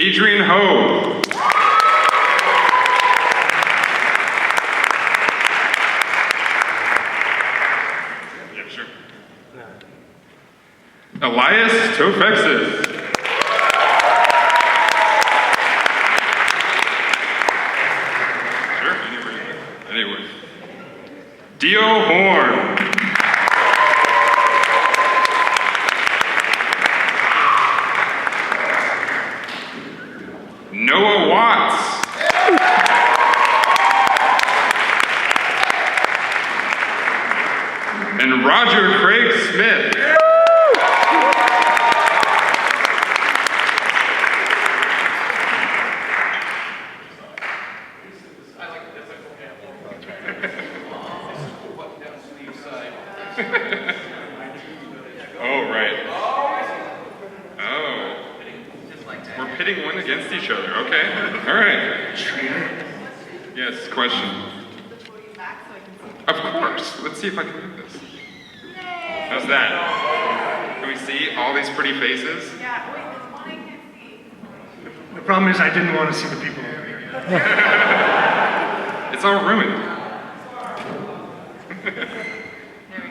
Adrian Ho. Yeah, sure. Elias Tofexis. Sure, anyway. Dio Horn. Noah Watts. And Roger Craig Smith. Oh, right. Oh. We're pitting one against each other. Okay. All right. Yes, question. Of course. Let's see if I can do this. How's that? Can we see all these pretty faces? Yeah, wait, there's one I can't see. The problem is I didn't want to see the people over here. It's all ruined. There we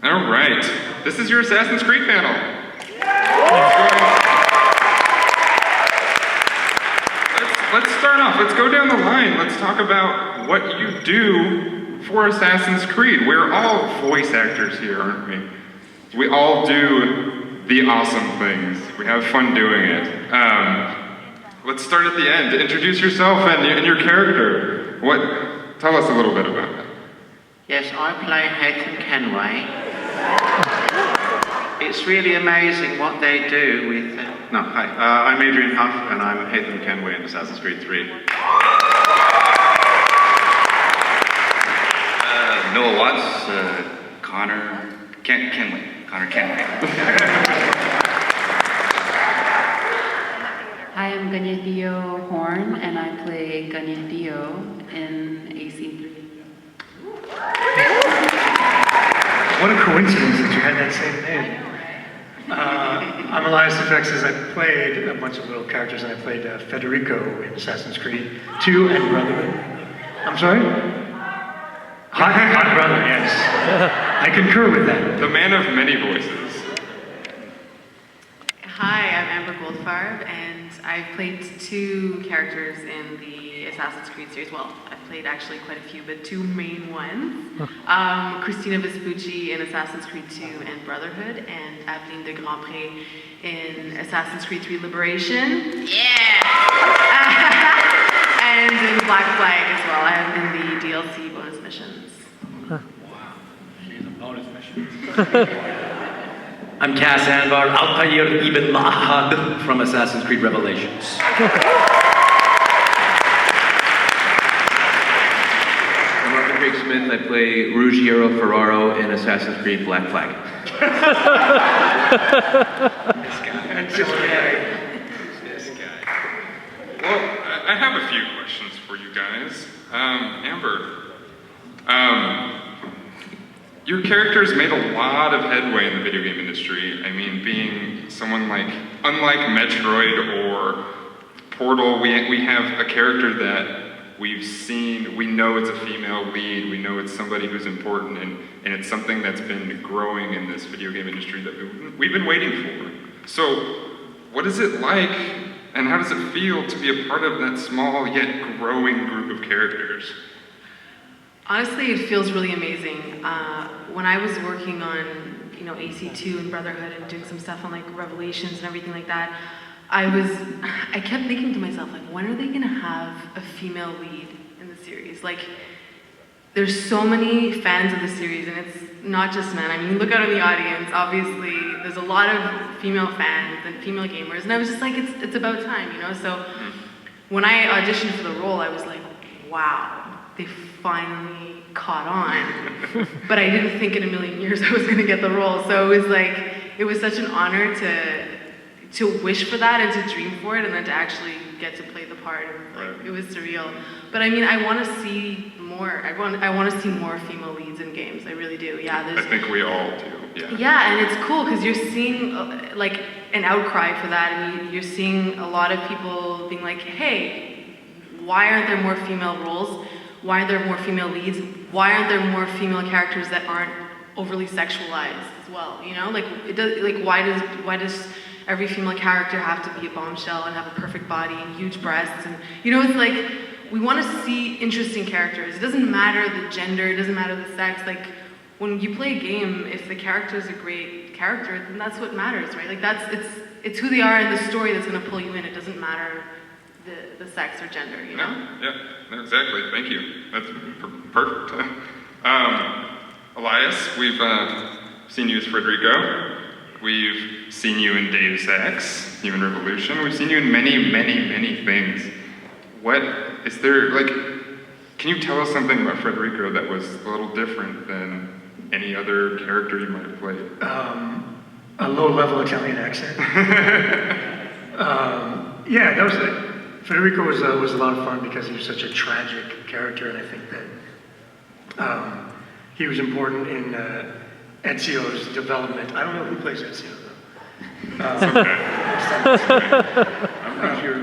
go. All right. This is your Assassin's Creed panel. Let's start off. Let's go down the line. Let's talk about what you do for Assassin's Creed. We're all voice actors here, aren't we? We all do the awesome things. We have fun doing it. Let's start at the end. Introduce yourself and your character. Tell us a little bit about that. Yes, I play Haytham Kenway. It's really amazing what they do with... Hi, I'm Adrian Huff, and I'm Haytham Kenway in Assassin's Creed 3. Noah Watts, Connor Kenway. Hi, I'm Ganyetio Horn, and I play Ganyetio in AC3. What a coincidence that you had that same name. I'm Elias Tofexis. I played a bunch of little characters, and I played Federico in Assassin's Creed 2 and Brotherhood. I'm sorry? Hot brother, yes. I concur with that. The man of many voices. Hi, I'm Amber Goldfarb, and I've played two characters in the Assassin's Creed series. Well, I've played actually quite a few, but two main ones. Christina Vespucci in Assassin's Creed 2 and Brotherhood, and Aveline de Grandpré in Assassin's Creed 3 Liberation. Yeah! And in Black Flag as well. I have in the DLC bonus missions. Wow, she's a bonus mission. I'm Cass Anvar, Altair Ibn Ma'had from Assassin's Creed Revelations. I'm Arthur Craig Smith. I play Ruggiero Ferraro in Assassin's Creed Black Flag. This guy. Well, I have a few questions for you guys. Amber, your character's made a lot of headway in the video game industry. I mean, being someone unlike Metroid or Portal, we have a character that we've seen, we know it's a female lead, we know it's somebody who's important, and it's something that's been growing in this video game industry that we've been waiting for. So, what is it like, and how does it feel to be a part of that small yet growing group of characters? Honestly, it feels really amazing. When I was working on, AC2 and Brotherhood and doing some stuff on Revelations and everything like that, I kept thinking to myself, when are they gonna have a female lead in the series? There's so many fans of the series, and it's not just men. I mean, look out in the audience, obviously, there's a lot of female fans and female gamers, and I was just it's about time, So when I auditioned for the role, I was like, wow, they finally caught on. But I didn't think in a million years I was gonna get the role. So it was such an honor to wish for that and to dream for it, and then to actually get to play the part. It was surreal. But I mean, I want to see more. I want to see more female leads in games. I really do. Yeah. I think we all do. Yeah. Yeah, and it's cool because you're seeing an outcry for that, and you're seeing a lot of people being like, hey, why aren't there more female roles? Why aren't there more female leads? Why aren't there more female characters that aren't overly sexualized as well? You know, like why does every female character have to be a bombshell and have a perfect body and huge breasts? And you know, it's like we want to see interesting characters. It doesn't matter the gender, it doesn't matter the sex. Like when you play a game, if the character is a great character, then that's what matters, right? Like it's who they are in the story that's going to pull you in. It doesn't matter the sex or gender, you know? No, exactly. Thank you. That's perfect. Elias, we've seen you as Frederico. We've seen you in Deus Ex, Human Revolution. We've seen you in many, many, many things. What is there, like, can you tell us something about Frederico that was a little different than any other character you might have played? A low-level Italian accent. Yeah, that was it. Federico was a lot of fun because he was such a tragic character, and I think that he was important in Ezio's development. I don't know who plays Ezio, though. I'm pretty sure.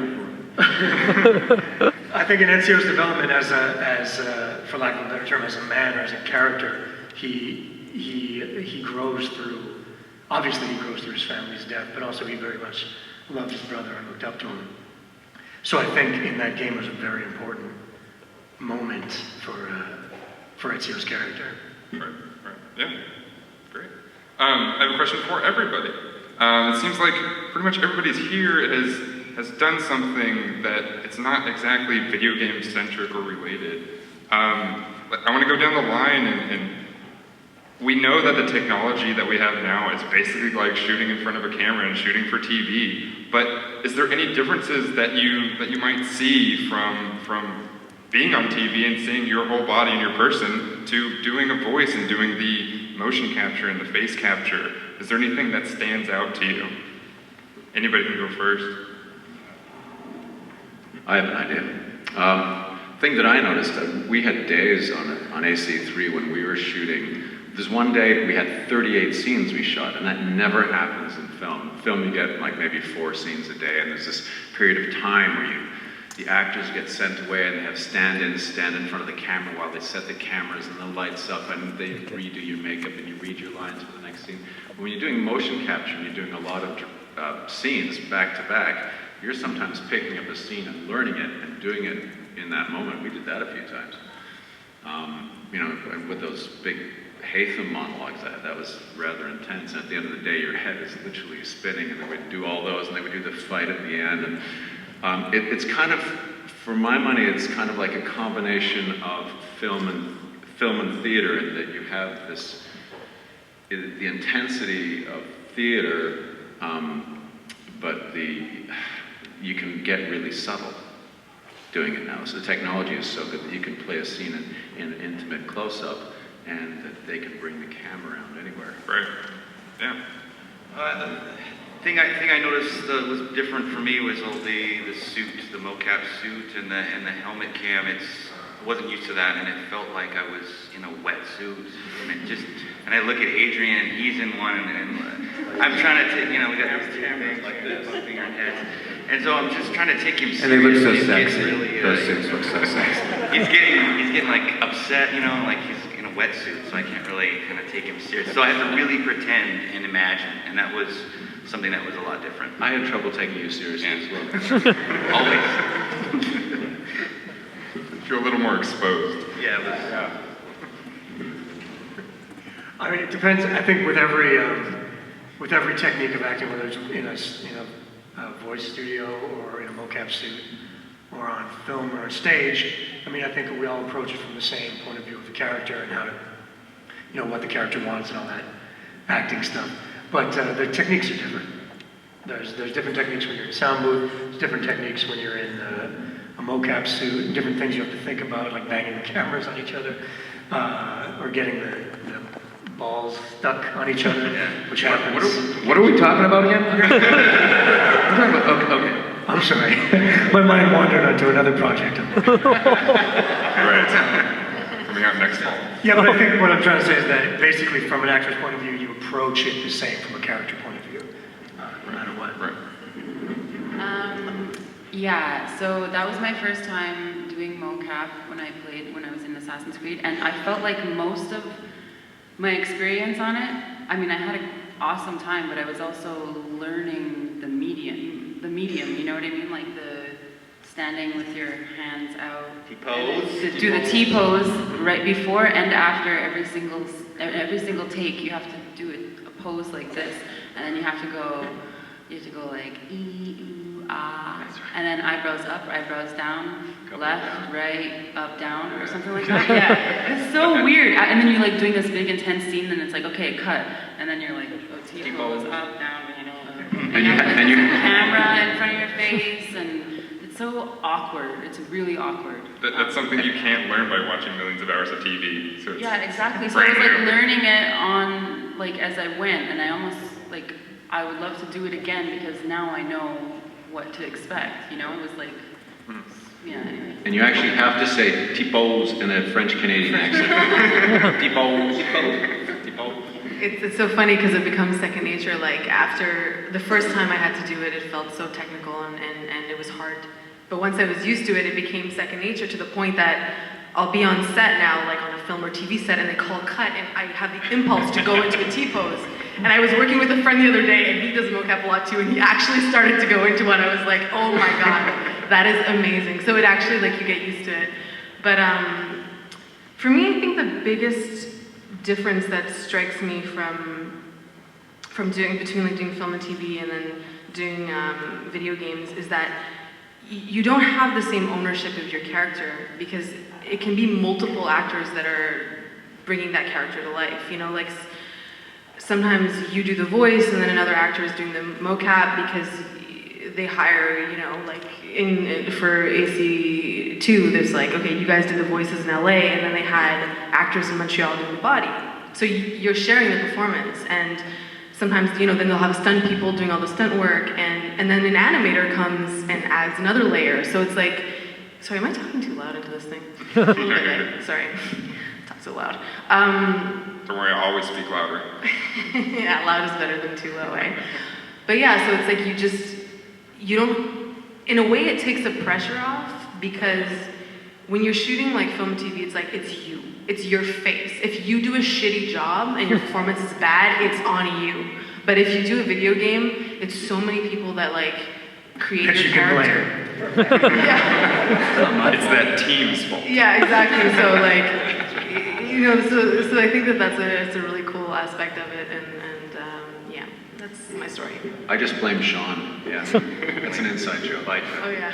I think in Ezio's development as for lack of a better term, as a man or as a character, he grows through, obviously he grows through his family's death, but also he very much loved his brother and looked up to him. So I think in that game was a very important moment for Ezio's character. Right. Yeah, great. I have a question for everybody. It seems like pretty much everybody's here has done something that it's not exactly video game centric or related. I want to go down the line and we know that the technology that we have now is basically like shooting in front of a camera and shooting for TV. But is there any differences that you might see from being on TV and seeing your whole body and your person to doing a voice and doing the motion capture and the face capture? Is there anything that stands out to you? Anybody can go first. I have an idea. Thing that I noticed, we had days on AC3 when we were shooting. There's one day we had 38 scenes we shot, and that never happens in film. In film, you get like maybe 4 scenes a day, and there's this period of time where the actors get sent away and they have stand-ins stand in front of the camera while they set the cameras and the lights up and they redo your makeup and you read your lines for the next scene. But when you're doing motion capture and you're doing a lot of scenes back to back, you're sometimes picking up a scene and learning it and doing it in that moment. We did that a few times. You know, with those big Haytham monologues, that was rather intense. And at the end of the day, your head is literally spinning, and they would do all those, and they would do the fight at the end. And it's kind of, for my money, it's kind of like a combination of film and theater, in that you have this, the intensity of theater, but you can get really subtle doing it now. So the technology is so good that you can play a scene in an intimate close-up, and that they can bring the camera around anywhere. Right. Yeah. The thing I noticed was different for me was all the suit, the mocap suit, and the helmet cam. I wasn't used to that, and it felt like I was in a wetsuit. And I look at Adrian, and he's in one, and I'm trying to take, we got these cameras like this, bumping our heads. And so I'm just trying to take him seriously. And they look so He's sexy. really, Those suits look so sexy. He's getting like upset, like he's in a wetsuit, so I can't really kind of take him seriously. So I have to really pretend and imagine, and that was something that was a lot different. I had trouble taking you seriously as well. Always. Feel a little more exposed. Yeah, it was. Yeah. I mean, it depends. I think with every technique of acting, whether it's in a voice studio or in a mocap suit or on film or on stage, I mean, I think we all approach it from the same point of view of the character and how to, what the character wants and all that acting stuff. But the techniques are different. There's different techniques when you're in a sound booth. There's different techniques when you're in a mocap suit, and different things you have to think about, like banging the cameras on each other, or getting the balls stuck on each other, which happens. What are we talking about again? We're talking about, okay. I'm sorry. My mind wandered onto another project. Right. Coming out next fall. Yeah, but I think what I'm trying to say is that basically from an actor's point of view, you approach it the same from a character point of view, no matter what. Yeah, so that was my first time doing mocap when I was in Assassin's Creed, and I felt like most of my experience on it, I mean, I had an awesome time, but I was also learning the medium, you know what I mean? Like the standing with your hands out. T-pose. Do the T-pose right before and after every single take. You have to do a pose like this, and then you have to go like ooh, ah, and then eyebrows up, eyebrows down, left, right, up, down, or something like that. Yeah, it's so weird. And then you're like doing this big intense scene, and it's like, okay, cut, and then you're like, oh, T-pose, up, down, you know, and you have like this camera in front of your face, and it's so awkward. It's really awkward. That's something you can't learn by watching millions of hours of TV. So it's yeah, exactly. So I was like learning it on like as I went, and I almost like I would love to do it again because now I know what to expect. You know, it was like, yeah. Anyway. And you actually have to say T-pose in a French-Canadian accent. T-pose, T-pose, T-pose. It's so funny because it becomes second nature. Like after the first time I had to do it, it felt so technical and it was hard. But once I was used to it, it became second nature to the point that I'll be on set now, like on a film or TV set, and they call cut, and I have the impulse to go into a T-pose. And I was working with a friend the other day, and he does mocap a lot too, and he actually started to go into one. I was like, oh my God, that is amazing. So it actually, like, you get used to it. But for me, I think the biggest difference that strikes me from between like doing film and TV and then doing video games is that you don't have the same ownership of your character because it can be multiple actors that are bringing that character to life. You know, like sometimes you do the voice and then another actor is doing the mocap because they hire, you know, like for AC2, there's like, okay, you guys did the voices in LA, and then they had actors in Montreal doing the body. So you're sharing the performance, and sometimes, you know, then they'll have stunt people doing all the stunt work, and then an animator comes and adds another layer. So it's like, sorry, am I talking too loud into this thing? A little bit, sorry, talk so loud. Don't worry, I always speak louder. Yeah, loud is better than too low, eh? But yeah, so it's like you don't, in a way it takes the pressure off because when you're shooting like film and TV, it's like, it's you. It's your face. If you do a shitty job and your performance is bad, it's on you. But if you do a video game, it's so many people that like create your character. Yeah. It's that team's fault. Yeah, exactly. So like, you know, so I think that's a really cool aspect of it, and yeah, that's my story. I just blame Sean. Yeah, that's an inside joke. Oh yeah.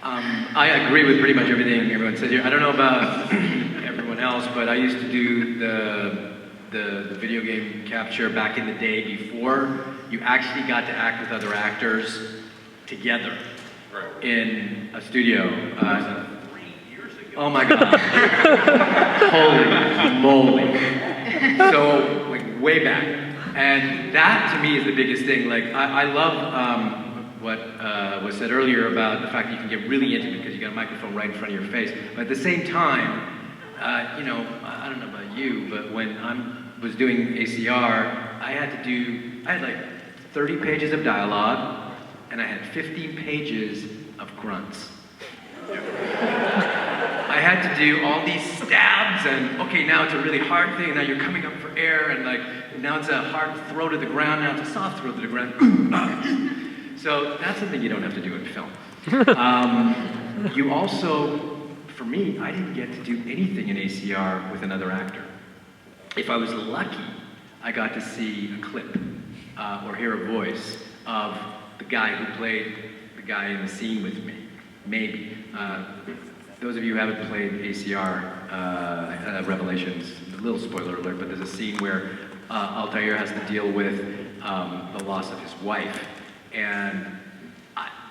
I agree with pretty much everything everyone said here. I don't know about everyone else, but I used to do the video game capture back in the day before you actually got to act with other actors together in a studio. 3 years ago. Oh my God. Holy moly. So, like, way back. And that, to me, is the biggest thing. Like, I love what was said earlier about the fact that you can get really intimate because you got a microphone right in front of your face. But at the same time, you know, I don't know about you, but when I was doing ACR, I had like 30 pages of dialogue, and I had 15 pages of grunts. I had to do all these stabs, and okay, now it's a really hard thing, and now you're coming up for air, and like, now it's a hard throw to the ground, now it's a soft throw to the ground. So that's something you don't have to do in film. You also, for me, I didn't get to do anything in ACR with another actor. If I was lucky, I got to see a clip or hear a voice of the guy who played the guy in the scene with me, maybe. Those of you who haven't played ACR Revelations, a little spoiler alert, but there's a scene where Altair has to deal with the loss of his wife. And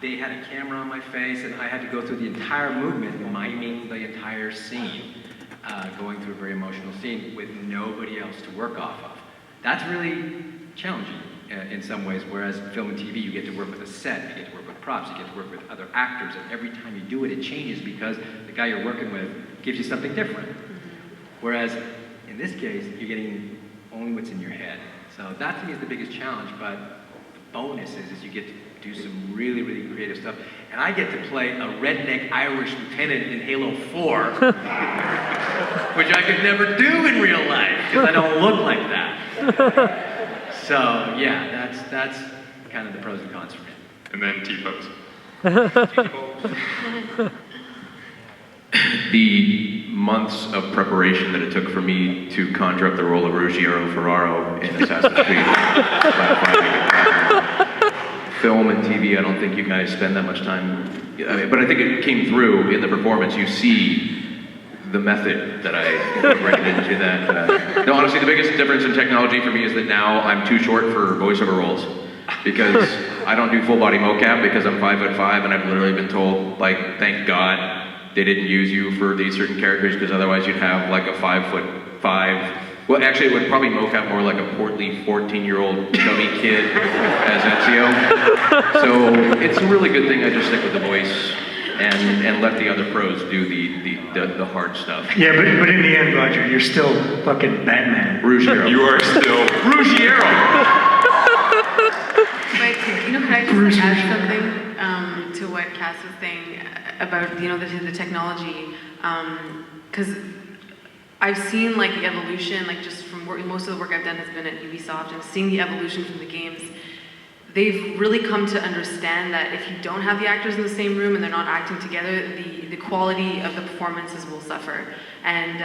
they had a camera on my face, and I had to go through the entire movement, miming the entire scene, going through a very emotional scene with nobody else to work off of. That's really challenging in some ways, whereas film and TV, you get to work with a set, you get to work with props, you get to work with other actors, and every time you do it, it changes because the guy you're working with gives you something different. Whereas in this case, you're getting only what's in your head. So that to me is the biggest challenge, but bonus is you get do some really, really creative stuff. And I get to play a redneck Irish lieutenant in Halo 4, which I could never do in real life because I don't look like that. So yeah, that's kind of the pros and cons for me. And then T-pose. The months of preparation that it took for me to conjure up the role of Ruggiero Ferraro in Assassin's Creed Black Flag. Film and TV, I don't think you guys spend that much time, but I think it came through in the performance. You see the method that I incorporated into that. No, honestly, the biggest difference in technology for me is that now I'm too short for voiceover roles because I don't do full body mocap because I'm 5'5" and I've literally been told, like, thank God they didn't use you for these certain characters because otherwise you'd have like a 5'5". Well, actually, it would probably mocap more like a portly 14-year-old chubby kid as Ezio. So it's a really good thing I just stick with the voice and let the other pros do the hard stuff. Yeah, but in the end, Roger, you're still fucking Batman. Ruggiero. You are still Ruggiero. But, can I just add something to what Cass was saying about, the technology? Because I've seen, like, the evolution, like, just from most of the work I've done has been at Ubisoft, and seeing the evolution from the games, they've really come to understand that if you don't have the actors in the same room and they're not acting together, the quality of the performances will suffer. And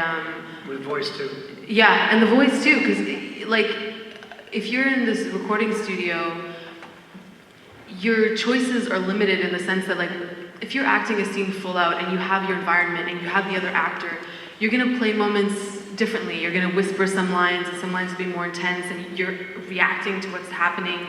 With voice, too. yeah, and the voice too, because like if you're in this recording studio, your choices are limited in the sense that, like, if you're acting a scene full out and you have your environment and you have the other actor, you're gonna play moments differently. You're gonna whisper some lines, and some lines will be more intense, and you're reacting to what's happening.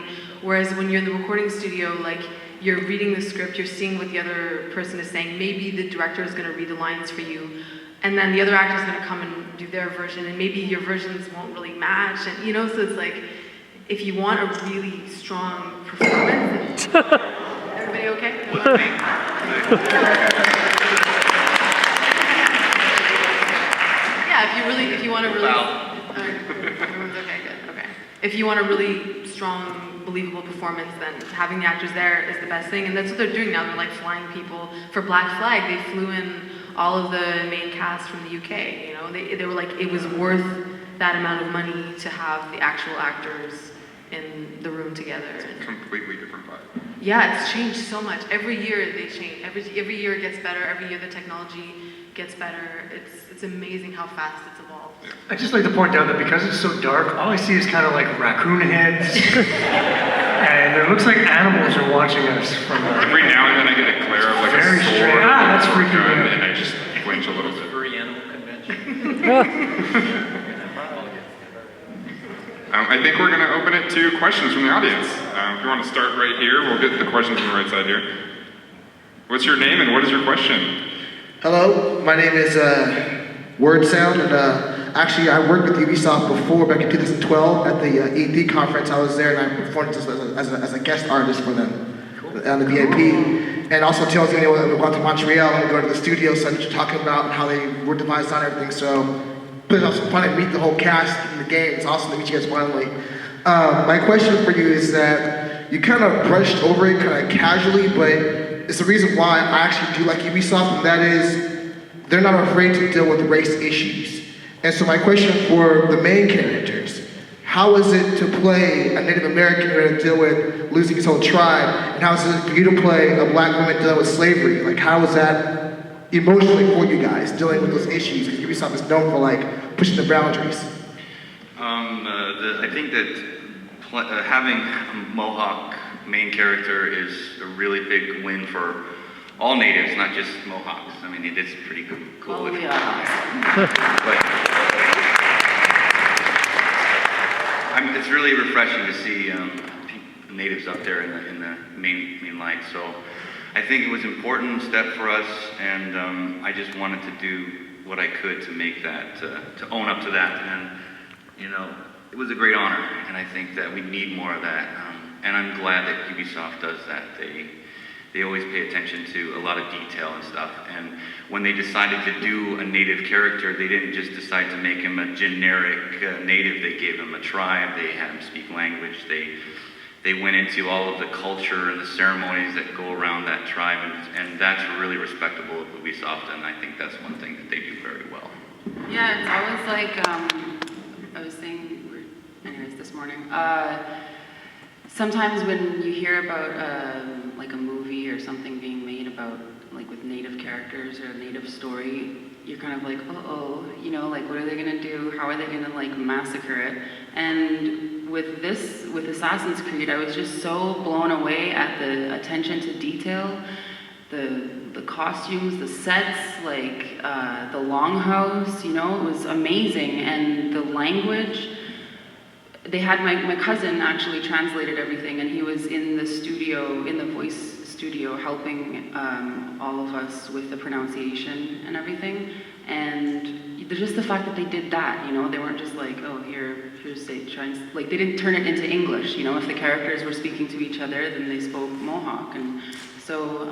Whereas when you're in the recording studio, like, you're reading the script, you're seeing what the other person is saying. Maybe the director is gonna read the lines for you, and then the other actor is gonna come and do their version, and maybe your versions won't really match, and so it's like, if you want a really strong performance, everybody okay? Yeah, if you want a really, everyone's okay, good, okay. If you want a really strong, believable performance, then having the actors there is the best thing, and that's what they're doing now. They're like flying people for Black Flag. They flew in all of the main cast from the UK. They were like, it was worth that amount of money to have the actual actors in the room together. It's a completely different vibe. Yeah, it's changed so much. Every year they change. Every year it gets better. Every year the technology gets better. It's amazing how fast it's evolved. Yeah. I'd just like to point out that because it's so dark, all I see is kind of like raccoon heads. And it looks like animals are watching us from Every now and then I get a glare of like Very a sword strange. That's or a freaking gun, weird. and I just flinch a little bit. Furry animal convention. I think we're going to open it to questions from the audience. If you want to start right here, we'll get the questions on the right side here. What's your name and what is your question? Hello, my name is Word Sound, and actually I worked with Ubisoft before, back in 2012 at the E3 conference. I was there and I performed as a guest artist for them on the VIP. And also tells me when we go to Montreal and go to the studio, so I know you're talking about how they were devised on everything. So, but it's also fun to meet the whole cast in the game. It's awesome to meet you guys finally. My question for you is that you kind of brushed over it kind of casually, but it's the reason why I actually do like Ubisoft, and that is they're not afraid to deal with race issues. And so my question for the main characters, how is it to play a Native American who had to deal with losing his whole tribe, and how is it for you to play a black woman dealing with slavery? Like, how is that emotionally for you guys, dealing with those issues? Because Ubisoft is known for, like, pushing the boundaries. I think that having a Mohawk main character is a really big win for all natives, not just Mohawks. I mean, it is pretty cool. Oh, yeah. It's really refreshing to see natives up there in the main light. So I think it was an important step for us, and I just wanted to do what I could to make that, to own up to that. And, it was a great honor, and I think that we need more of that. And I'm glad that Ubisoft does that. They always pay attention to a lot of detail and stuff. And when they decided to do a native character, they didn't just decide to make him a generic native. They gave him a tribe. They had him speak language. They they went into all of the culture and the ceremonies that go around that tribe, and that's really respectable of Ubisoft, and I think that's one thing that they do very well. Yeah, it's always like, I was saying, anyways, this morning, sometimes when you hear about like a movie or something being made about, like with native characters or a native story, you're kind of like, uh-oh, you know, like what are they gonna do? How are they gonna like massacre it? And with Assassin's Creed, I was just so blown away at the attention to detail, the costumes, the sets, like the longhouse, you know, it was amazing. And the language, they had my cousin actually translated everything, and he was in the studio, in the voice studio, helping all of us with the pronunciation and everything. And just the fact that they did that, you know, they weren't just like, oh, here's say, like they didn't turn it into English, you know, if the characters were speaking to each other, then they spoke Mohawk. And so,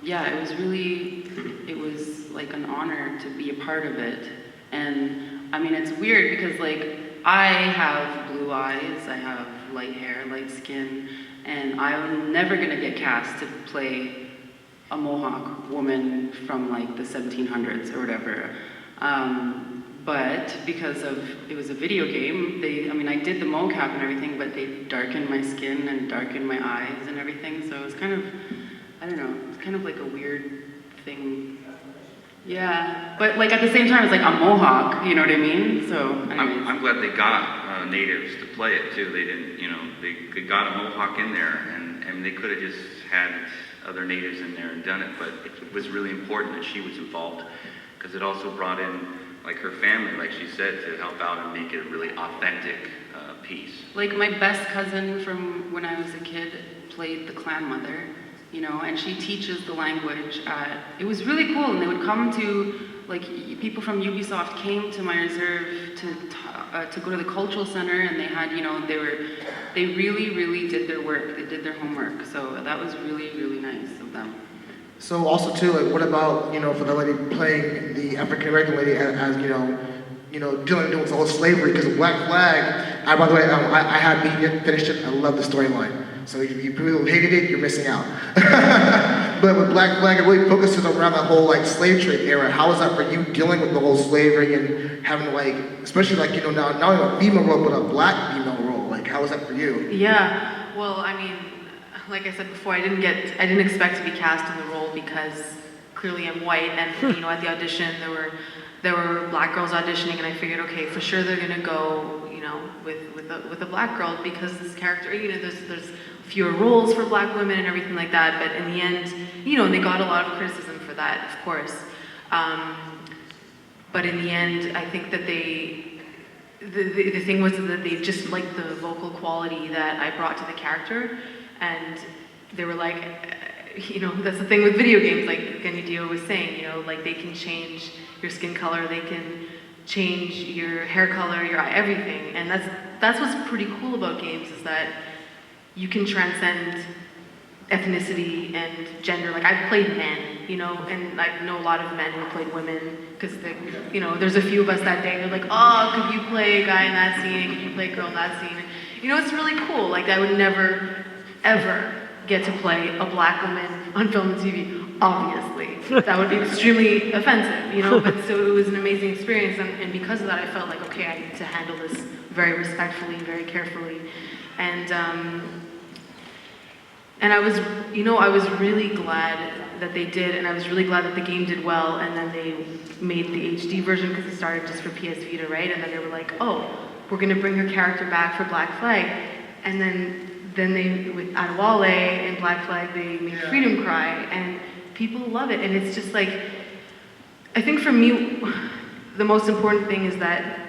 yeah, it was like an honor to be a part of it. And I mean, it's weird because like, I have blue eyes, I have light hair, light skin, and I'm never gonna get cast to play a Mohawk woman from like the 1700s or whatever. But because it was a video game, I did the mocap and everything, but they darkened my skin and darkened my eyes and everything, so it was kind of, I don't know, it's kind of like a weird thing. Yeah, but like at the same time, it's like a Mohawk, you know what I mean? So, I'm glad they got natives to play it too. They didn't, you know, they got a Mohawk in there, and they could have just had other natives in there and done it, but it was really important that she was involved, because it also brought in like her family, like she said, to help out and make it a really authentic piece. Like my best cousin from when I was a kid played the clan mother, you know, and she teaches the language. It was really cool, and they would come to, like, people from Ubisoft came to my reserve to go to the cultural center, and they had, you know, they really, really did their work. They did their homework, so that was really, really nice of them. So also too, like, what about, you know, for the lady playing the African American lady as dealing with all slavery? Because Black Flag, by the way, I had finished it. I love the storyline. So if you people who hated it, you're missing out. But with Black Flag, it really focuses around that whole like slave trade era. How was that for you dealing with the whole slavery and having like, especially like, you know, now not only a female role, but a black female role? Like, how was that for you? Yeah, well, I mean, like I said before, I didn't expect to be cast in the role because clearly I'm white, and you know, at the audition there were black girls auditioning, and I figured, okay, for sure they're gonna go, you know, with a black girl, because this character, you know, there's fewer roles for black women and everything like that. But in the end, you know, they got a lot of criticism for that, of course. But in the end, I think that the thing was that they just liked the vocal quality that I brought to the character, and they were like, you know, that's the thing with video games, like Genidio was saying, you know, like they can change your skin color, they can change your hair color, your eye, everything. And that's what's pretty cool about games, is that you can transcend ethnicity and gender. Like, I've played men, you know, and I know a lot of men who played women, because, you know, there's a few of us that day, they're like, oh, could you play a guy in that scene? Could you play a girl in that scene? And, you know, it's really cool. Like, I would never, ever get to play a black woman on film and TV, obviously. That would be extremely offensive, you know, but so it was an amazing experience, and because of that, I felt like, okay, I need to handle this very respectfully, very carefully. And I was, you know, I was really glad that they did, and I was really glad that the game did well, and then they made the HD version, because it started just for PS Vita, right? And then they were like, oh, we're gonna bring her character back for Black Flag. And then they, with Adewale and Black Flag, they made Freedom Cry, and people love it. And it's just like, I think for me, the most important thing is that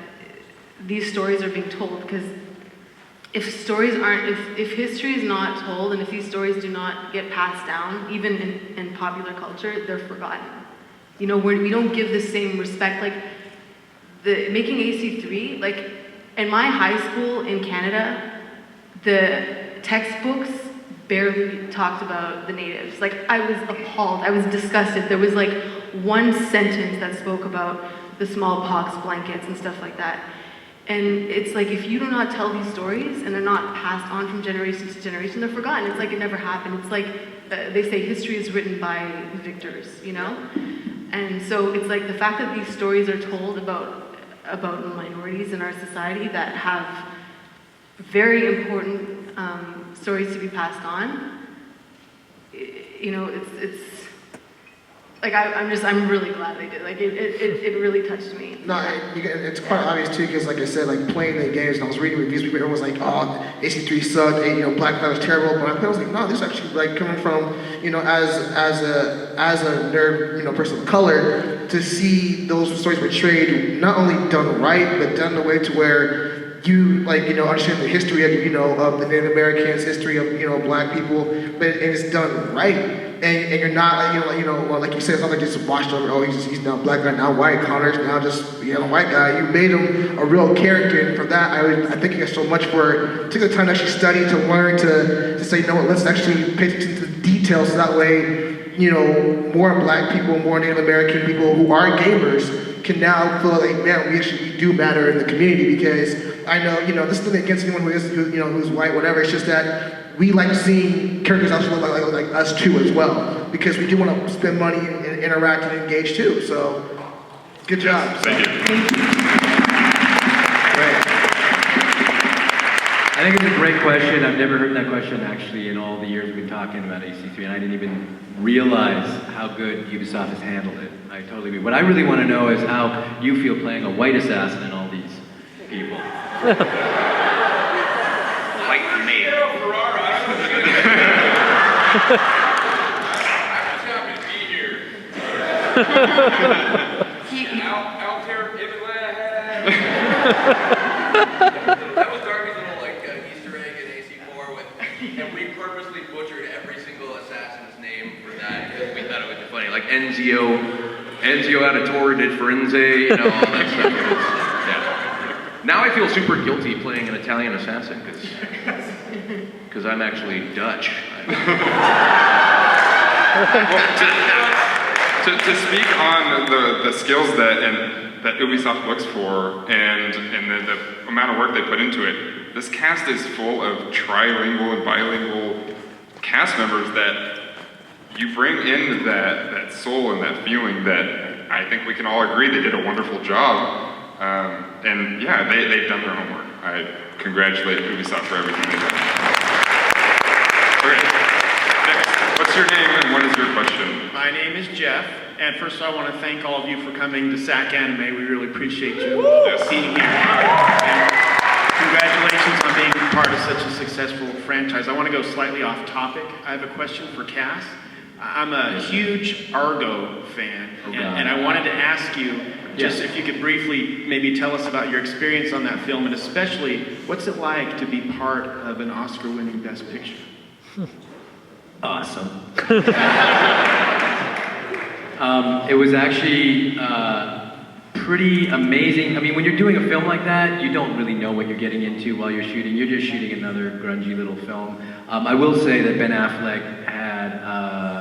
these stories are being told, because if history is not told, and if these stories do not get passed down, even in popular culture, they're forgotten. You know, we don't give the same respect. Like, making AC3, like, in my high school in Canada, the textbooks barely talked about the natives. Like, I was appalled, I was disgusted. There was like one sentence that spoke about the smallpox blankets and stuff like that. And it's like if you do not tell these stories and they're not passed on from generation to generation, they're forgotten. It's like it never happened. It's like they say history is written by the victors, you know? And so it's like the fact that these stories are told about minorities in our society that have very important stories to be passed on, you know, it's like I'm really glad they did. Like it really touched me. No, it's quite obvious too, because like I said, like playing the games, and I was reading reviews, everyone was like, oh, AC3 sucked, and, you know, Black Flag was terrible. But I was like, no, this is actually like coming from, you know, as a nerd, you know, person of color, to see those stories portrayed, not only done right, but done in a way to where you, like, you know, understand the history of, you know, of the Native Americans, history of, you know, Black people, but it's done right. And you're not, like, well, like you said, it's not like just washed over, oh, he's now Black guy, now white, Connor's now just, you know, white guy. You made him a real character, and for that, I think you got so much for taking the time to actually study, to learn, to say, you know what, let's actually pay attention to the details, so that way, you know, more Black people, more Native American people who are gamers can now feel like, man, we actually do matter in the community, because I know, you know, this is nothing against anyone who's white, whatever, it's just that we like seeing characters actually look like us too as well, because we do want to spend money and interact and engage too. So, good job. Thank you. Great. I think it's a great question. I've never heard that question actually in all the years we've been talking about AC3, and I didn't even realize how good Ubisoft has handled it. I totally agree. What I really want to know is how you feel playing a white assassin and all these people. Like me. That was Darby's little Easter egg in AC4 and we purposely butchered every single assassin's name for that because we thought it would be funny. Like Enzio Auditore did Firenze, you know, all that stuff. Yeah. Now I feel super guilty playing an Italian assassin, because I'm actually Dutch. Well, to speak on the skills that Ubisoft looks for and the amount of work they put into it, this cast is full of trilingual and bilingual cast members that you bring in that soul and that feeling that I think we can all agree they did a wonderful job. And yeah, they've done their homework. I congratulate Ubisoft for everything they've done. Okay, next, what's your name and what is your question? My name is Jeff, and first I want to thank all of you for coming to SacAnime. We really appreciate you being here. And congratulations on being part of such a successful franchise. I want to go slightly off topic. I have a question for Cass. I'm a huge Argo fan, and I wanted to ask you, just if you could briefly maybe tell us about your experience on that film, and especially, what's it like to be part of an Oscar-winning Best Picture? Awesome. It was actually pretty amazing. I mean, when you're doing a film like that, you don't really know what you're getting into while you're shooting. You're just shooting another grungy little film. I will say that Ben Affleck had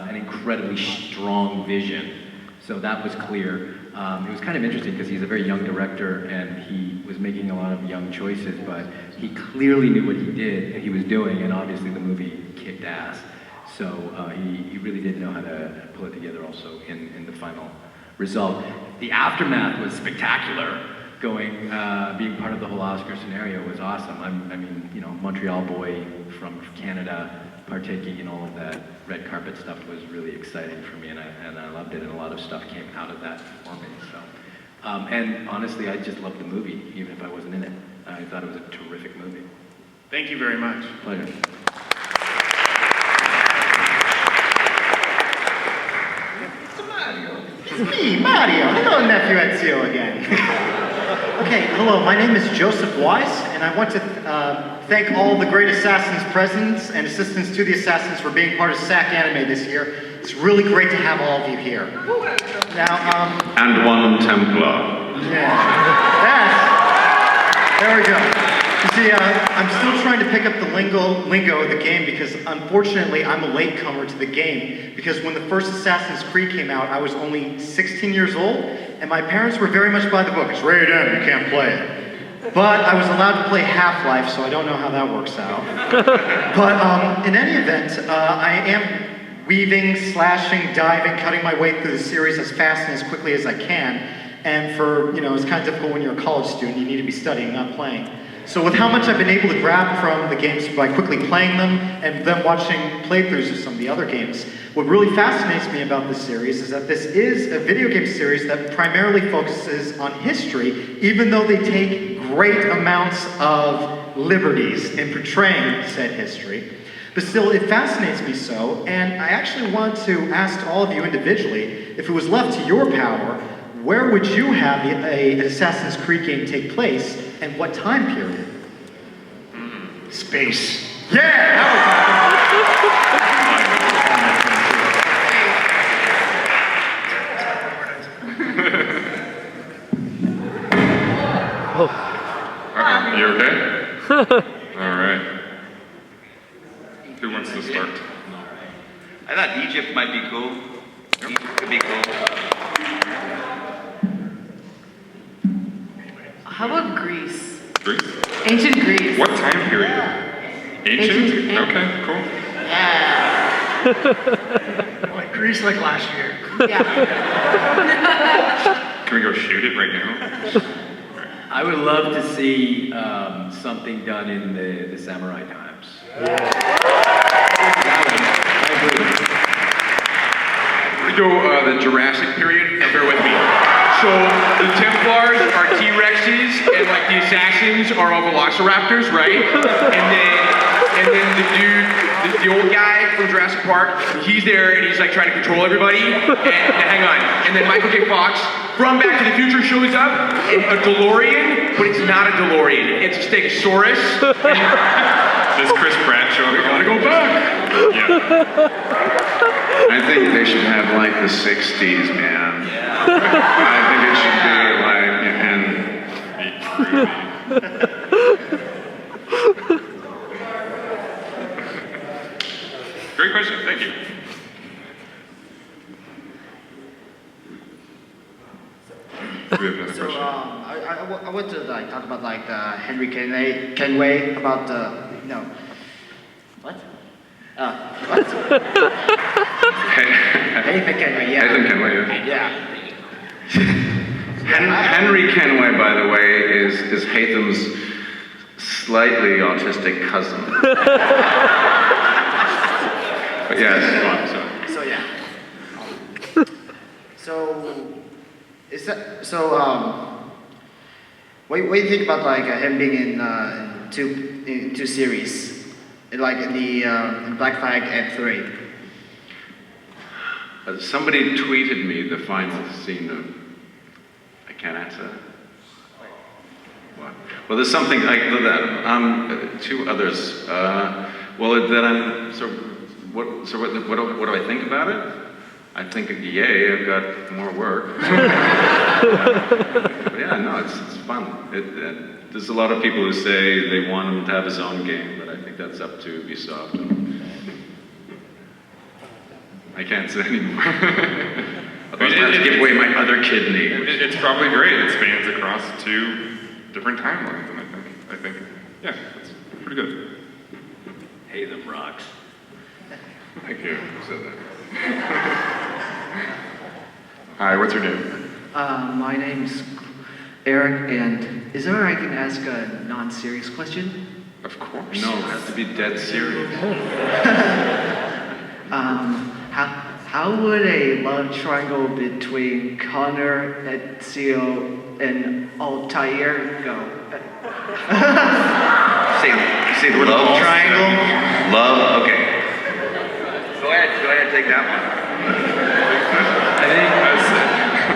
an incredibly strong vision, so that was clear. It was kind of interesting because he's a very young director and he was making a lot of young choices, but he clearly knew what he was doing, and obviously the movie kicked ass. So he really did know how to pull it together also in the final result. The aftermath was spectacular. Being part of the whole Oscar scenario was awesome. I mean, you know, Montreal boy from Canada partaking in all of that red carpet stuff was really exciting for me, and I loved it, and a lot of stuff came out of that for me. So, and honestly, I just loved the movie, even if I wasn't in it. I thought it was a terrific movie. Thank you very much. Pleasure. It's me, Mario. Hello, nephew Ezio again. Okay, hello, my name is Joseph Weiss, and I want to thank all the great Assassins presents and assistants to the Assassins for being part of SacAnime this year. It's really great to have all of you here. Now, And one Templar. Yes. There we go. You see, I'm still trying to pick up the lingo of the game because, unfortunately, I'm a latecomer to the game because when the first Assassin's Creed came out, I was only 16 years old, and my parents were very much by the book. It's rated M, you can't play it. But I was allowed to play Half-Life, so I don't know how that works out. But in any event, I am weaving, slashing, diving, cutting my way through the series as fast and as quickly as I can. And it's kind of difficult when you're a college student. You need to be studying, not playing. So with how much I've been able to grab from the games by quickly playing them and then watching playthroughs of some of the other games, what really fascinates me about this series is that this is a video game series that primarily focuses on history, even though they take great amounts of liberties in portraying said history. But still, it fascinates me so, and I actually want to ask all of you individually, if it was left to your power, where would you have an Assassin's Creed game take place, and what time period? Space. Yeah! You okay? All right. Who wants to start? I thought Egypt might be cool. Egypt could be cool. How about Greece? Greece? Ancient Greece. What time period? Ancient? Okay, cool. Like Greece, like last year. Yeah. Can we go shoot it right now? I would love to see something done in the samurai times. I agree. We go the Jurassic period, and bear with me. So the Templars are T-Rexes, and like the Assassins are all Velociraptors, right? And then the dude, the old guy from Jurassic Park, he's there and he's like trying to control everybody. And hang on. And then Michael J. Fox from Back to the Future shows up in a DeLorean, but it's not a DeLorean. It's a Stegosaurus. Does Chris Pratt show up? We gotta go back. Yeah. I think they should have like the 60s, man. I think it should be like, Great question, thank you. We have another So question. I want to talk about Henry Kenway about what? What? Henry Kenway, yeah. Nathan Kenway, Yeah. Henry Kenway, by the way, is Hatham's slightly autistic cousin. But yes, So yeah. So is that so? What do you think about him being in two series, like in Black Flag and 3? Somebody tweeted me the final scene of. I can't answer. What? Well, there's something like that. Two others. That I'm so. What do I think about it? I think, yay, I've got more work. But yeah, no, it's fun. There's a lot of people who say they want him to have his own game, but I think that's up to Ubisoft. I can't say anymore. Otherwise, I have to give away my other kidney. It's probably great. It spans across 2 different timelines, and I think, yeah, it's pretty good. Hey, them rocks. Thank you. Who said that? Hi, what's your name? My name's Eric, and is it alright I can ask a non-serious question? Of course. No, it has to be dead serious. How would a love triangle between Connor, Ezio, and Altair go? Say the love triangle? Love, okay. Go ahead, take that one. I think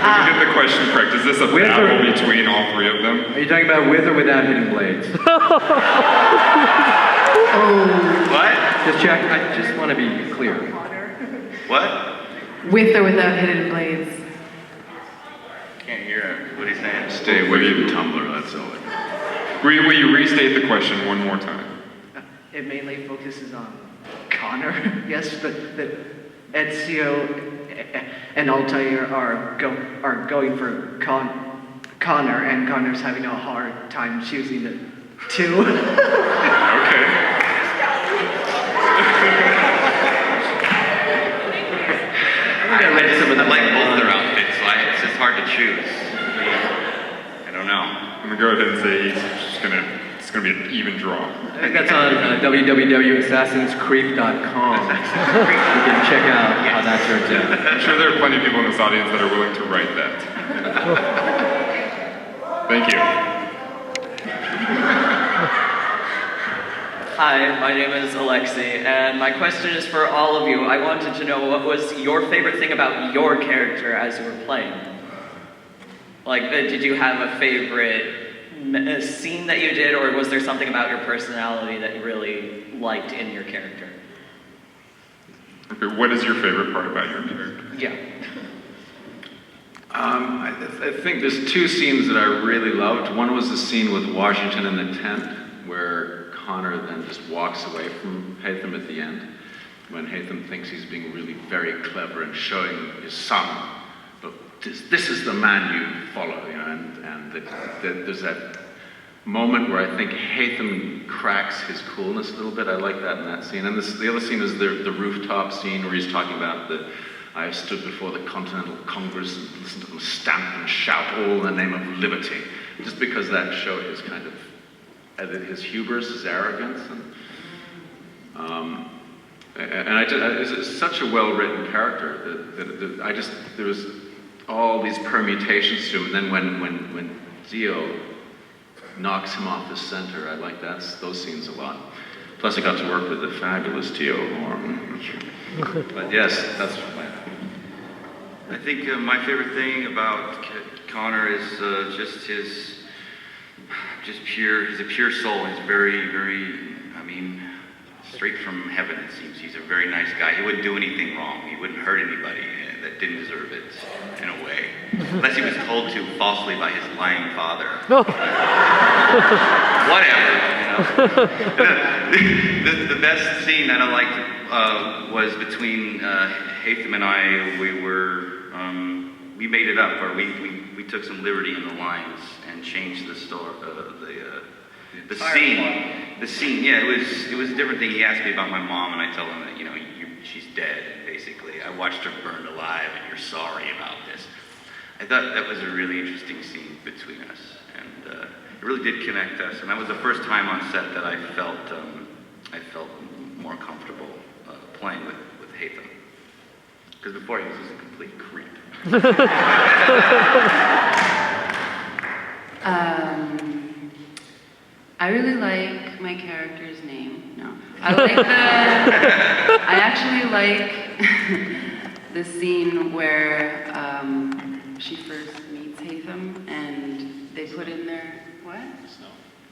to get the question correct, is this a battle between all 3 of them? Are you talking about with or without hitting blades? What? Just check. I just want to be clear. What? With or without hidden blades? Can't hear what he's saying. Stay away from Tumblr, that's all. Will you restate the question one more time? It mainly focuses on Connor, yes, but Ezio and Altair are going for Connor, and Connor's having a hard time choosing the two. Okay. I like both their outfits, so it's just hard to choose. I don't know. I'm gonna go ahead and say it's gonna be an even draw. I think that's on www.assassinscreep.com. You can check out how that turns out. I'm sure there are plenty of people in this audience that are willing to write that. Thank you. Hi, my name is Alexi, and my question is for all of you. I wanted to know what was your favorite thing about your character as you were playing? Like, did you have a favorite scene that you did, or was there something about your personality that you really liked in your character? Okay, what is your favorite part about your character? Yeah. I think there's two scenes that I really loved. One was the scene with Washington in the tent, where Connor then just walks away from Hatham at the end, when Hatham thinks he's being really very clever and showing his son, but this is the man you follow, you know, and there's that moment where I think Hatham cracks his coolness a little bit. I like that in that scene. And the other scene is the rooftop scene where he's talking about I have stood before the Continental Congress and listened to them stamp and shout all in the name of liberty, just because that showed his kind of his hubris, his arrogance, and it's such a well-written character that there was all these permutations to him, and then when Zio knocks him off the center, I like those scenes a lot. Plus, I got to work with the fabulous Tio Horn. But yes, that's I think my favorite thing about Connor is just he's a pure soul. He's very, very, straight from heaven, it seems. He's a very nice guy. He wouldn't do anything wrong. He wouldn't hurt anybody that didn't deserve it, in a way. Unless he was told to falsely by his lying father. Whatever, The best scene that I liked was between Hatham and I. We made it up, or we took some liberty in the lines and changed the story, the scene. The scene, yeah, it was a different thing. He asked me about my mom, and I tell him that she's dead. Basically, I watched her burned alive, and you're sorry about this. I thought that was a really interesting scene between us, and it really did connect us. And that was the first time on set that I felt more comfortable playing with Hatham, because before he was just a complete creep. I really like my character's name. No, I actually like the scene where she first meets Hatham and they put in their what? Snow.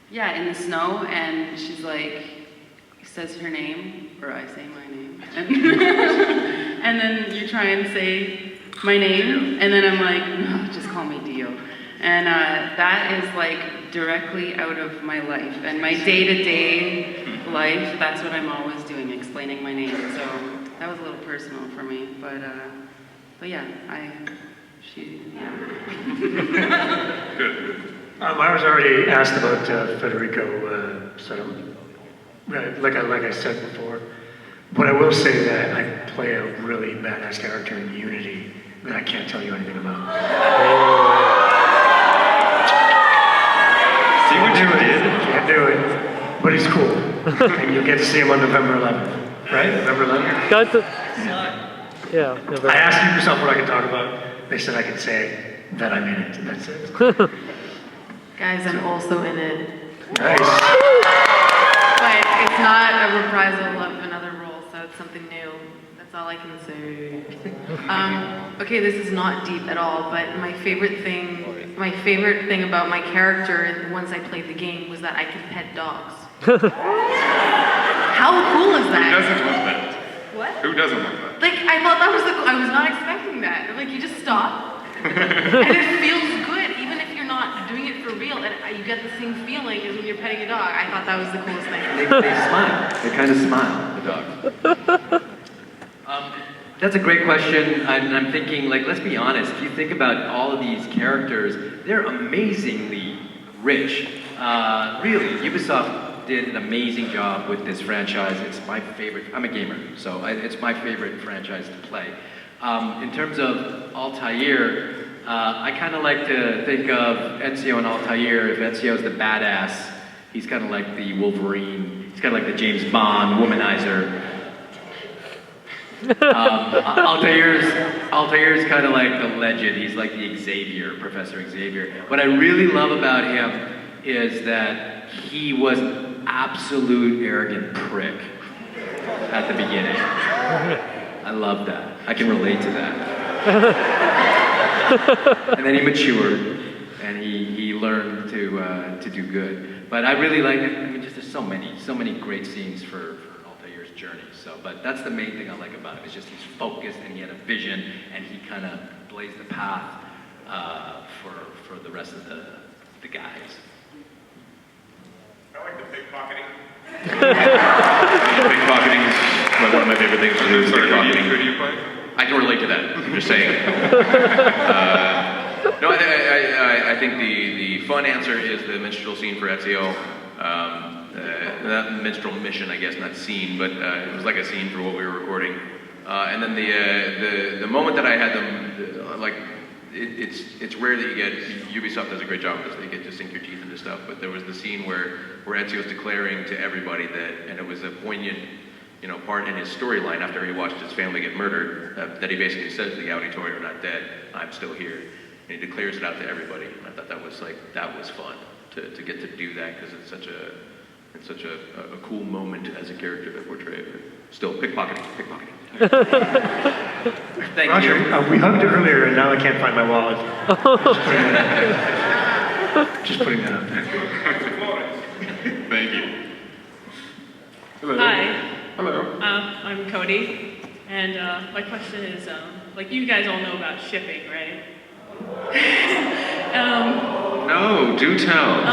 Yeah, in the snow, and she's like says her name, or I say my name, and then you try and say my name, and then I'm like, no, just call me Dio. And that is like directly out of my life and my day-to-day life. That's what I'm always doing, explaining my name. So that was a little personal for me, but yeah, yeah. Good. I was already asked about Federico, like I said before. But I will say that I play a really badass character in Unity that I can't tell you anything about. See what you did? Can't do it, but he's cool. And you'll get to see him on November 11th, right? November 11th? Got to. Yeah. November. I asked you yourself what I could talk about. They said I could say that I'm in it, and that's it. Guys, I'm also in it. Nice. But it's not a reprisal of another role, so it's something new. That's all I can say. Okay, this is not deep at all, but my favorite thing about my character once I played the game was that I could pet dogs. How cool is that? Who doesn't love that? What? Who doesn't love that? Like, I thought that was I was not expecting that. Like, you just stop, and it feels good, even if you're not doing it for real, and you get the same feeling as when you're petting a dog. I thought that was the coolest thing. They smile. They kind of smile, the dogs. That's a great question, and I'm thinking, like, let's be honest. If you think about all of these characters, they're amazingly rich. Really, Ubisoft did an amazing job with this franchise. It's my favorite. I'm a gamer, so it's my favorite franchise to play. In terms of Altair, I kind of like to think of Ezio and Altair. If Ezio's the badass, he's kind of like the Wolverine. He's kind of like the James Bond womanizer. Altair's kind of like the legend. He's like the Xavier, Professor Xavier. What I really love about him is that he was an absolute arrogant prick at the beginning. I love that. I can relate to that. And then he matured, and he learned to do good. But I really like it. I mean, just there's so many great scenes for Altair's journey. So, but that's the main thing I like about him. Is just he's focused and he had a vision, and he kind of blazed the path for the rest of the guys. I like the pickpocketing. Pickpocketing is one of my favorite things to do. Is pickpocketing. Who do you play? I can relate to that. I'm just saying. No, I think the fun answer is the minstrel scene for Ezio. Not minstrel mission, I guess, not scene, but it was like a scene for what we were recording. And then the moment that I had them, like, it's rare that you get, Ubisoft does a great job with this, they get to sink your teeth into stuff, but there was the scene where Ezio's declaring to everybody that, and it was a poignant, part in his storyline after he watched his family get murdered, that he basically says the auditore are not dead, I'm still here. And he declares it out to everybody. And I thought that was fun to get to do that, because it's such a cool moment as a character to portray. Still, pickpocketing. Thank Roger, you. We hugged earlier, and now I can't find my wallet. Just putting that out there. Thank you. Hello. Hi. Hello. I'm Cody, and my question is, like, you guys all know about shipping, right? No, do tell.